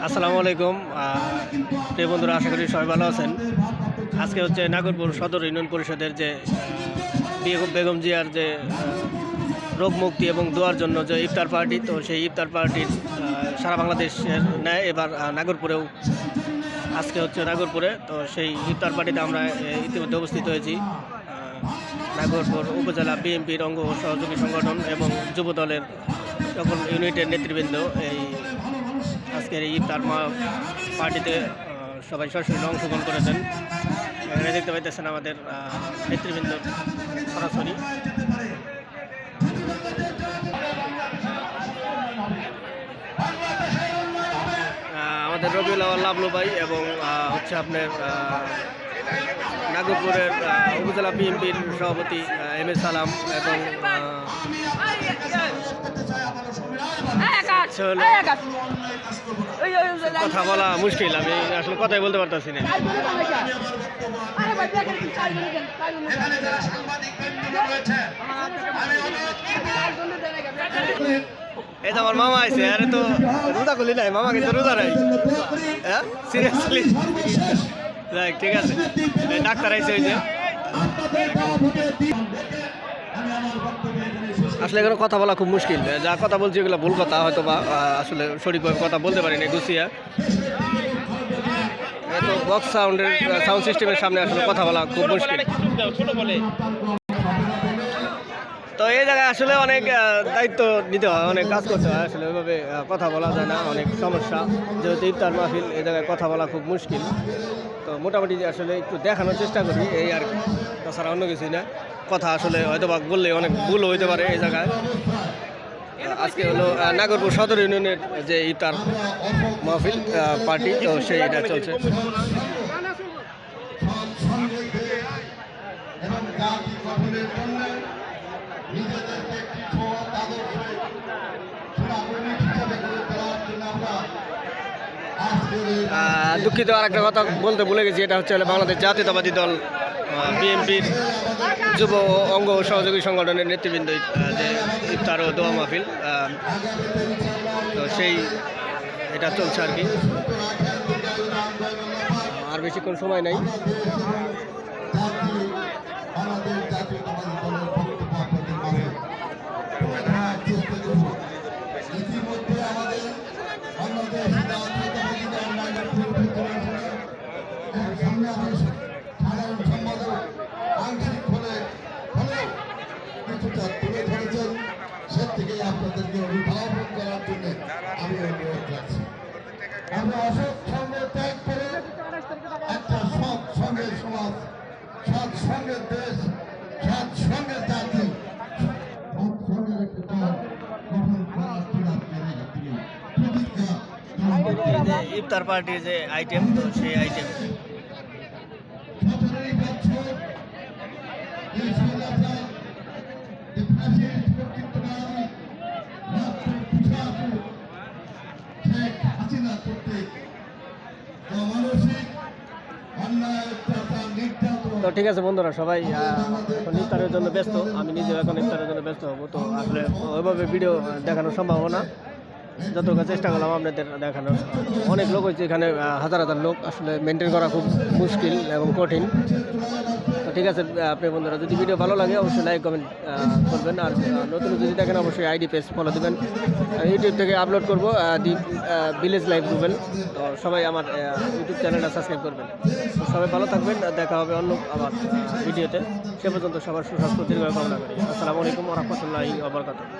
আসসালামু আলাইকুম প্রিয় বন্ধুরা, আশা করি সবাই ভালো আছেন। আজকে হচ্ছে নাগরপুর সদর ইউনিয়ন পরিষদের যে বেগম জিয়ার যে রোগ মুক্তি এবং দোয়ার জন্য যে ইফতার পার্টি, তো সেই ইফতার পার্টির সারা বাংলাদেশের ন্যায় এবার নাগরপুরেও আজকে হচ্ছে নাগরপুরে। তো সেই ইফতার পার্টিতে আমরা ইতিমধ্যে উপস্থিত হয়েছি। নাগরপুর উপজেলা বিএনপির অঙ্গ সহযোগী সংগঠন এবং যুব দলের সকল ইউনিটের নেতৃবৃন্দ এই আজকের এই ইফতার পার্টিতে সবাই সরাসরি অংশগ্রহণ করেছেন। এখানে দেখতে পাইতেছেন আমাদের নেতৃবৃন্দ সরাসরি। আমাদের রবিউল আওয়াল লাবলু ভাই এবং হচ্ছে আপনার নাগরপুরের উপজেলা বিএনপির সভাপতি এম এ সালাম এবং কথা বলা মুশকিল, আমি আসলে কথাই বলতে পারতেছি না। এই তো আমার মামা আছে, আরে তো রোজা করলি নাই, মামা কিন্তু রোজা নাই। হ্যাঁ সিরিয়াসলি, ঠিক আছে। ডাক্তার আইসে ওই যে, আসলে এখানে কথা বলা খুব মুশকিল। যা কথা বলছি এগুলো ভুল কথা, হয়তো বা আসলে সঠিকভাবে কথা বলতে পারিনি গুছিয়ে। তো বক্স সাউন্ড সিস্টেমের সামনে আসলে কথা বলা খুব মুশকিল। তো এই জায়গায় আসলে অনেক দায়িত্ব নিতে হয়, অনেক কাজ করতে হয়। আসলে ওইভাবে কথা বলা যায় না, অনেক সমস্যা। যেহেতু ইফতার মাহফিল, এই জায়গায় কথা বলা খুব মুশকিল। তো মোটামুটি আসলে একটু দেখানোর চেষ্টা করি, এই আর কি, তাছাড়া অন্য কিছুই না। কথা আসলে হয়তো বা বললে অনেক ভুল হইতে পারে এই জায়গায়। আজকে হলো নাগরপুর সদর ইউনিয়নের যে ইফতার মাহফিল পার্টি, তো সেইটা চলছে। দুঃখিত, আর একটা কথা বলতে ভুলে গেছি। এটা হচ্ছে বাংলাদেশ জাতীয়তাবাদী দল বিএনপির যুব অঙ্গ সহযোগী সংগঠনের নেতৃবৃন্দ যে ইফতার ও দোয়া মাহফিল, তো সেই এটা চলছে আর কি। আর বেশিক্ষণ সময় নাই। আপনাদেরকে অভিভাবক করার জন্য আমি অনুরোধ রাখছি। আমরা অসৎ সঙ্গে ত্যাগ করে একটা সৎ সঙ্গের সমাজ, সৎ সঙ্গের দেশ, সৎ সঙ্গের জাতি, সৎ সঙ্গের একটা দল গঠন করার প্রতিজ্ঞা। ইফতার পার্টির যে আইটেম, তো সেই আইটেম তো ঠিক আছে বন্ধুরা, সবাই এখন ইফতারের জন্য ব্যস্ত। আমি নিজেও এখন ইফতারের জন্য ব্যস্ত হবো। তো আসলে ওইভাবে ভিডিও দেখানো সম্ভব না, যতটুকু চেষ্টা করলাম আপনাদের দেখানোর। অনেক লোক হয়েছে এখানে, হাজার হাজার লোক, আসলে মেনটেন করা খুব মুশকিল এবং কঠিন। তো ঠিক আছে আপনি বন্ধুরা, যদি ভিডিও ভালো লাগে অবশ্যই লাইক কমেন্ট করবেন। আর নতুন যদি দেখেন অবশ্যই আইডি পেজ ফলো দেবেন। ইউটিউব থেকে আপলোড করবো দি ভিলেজ লাইফ রুবেল। তো সবাই আমার ইউটিউব চ্যানেলটা সাবস্ক্রাইব করবেন। তো সবাই ভালো থাকবেন, দেখা হবে অন্য আবার ভিডিওতে। সে পর্যন্ত সবার সুস্বাস্থ্য দীর্ঘ কামনা করি। আসসালামু আলাইকুম ওয়া রাহমাতুল্লাহি ওয়া বারাকাতুহু।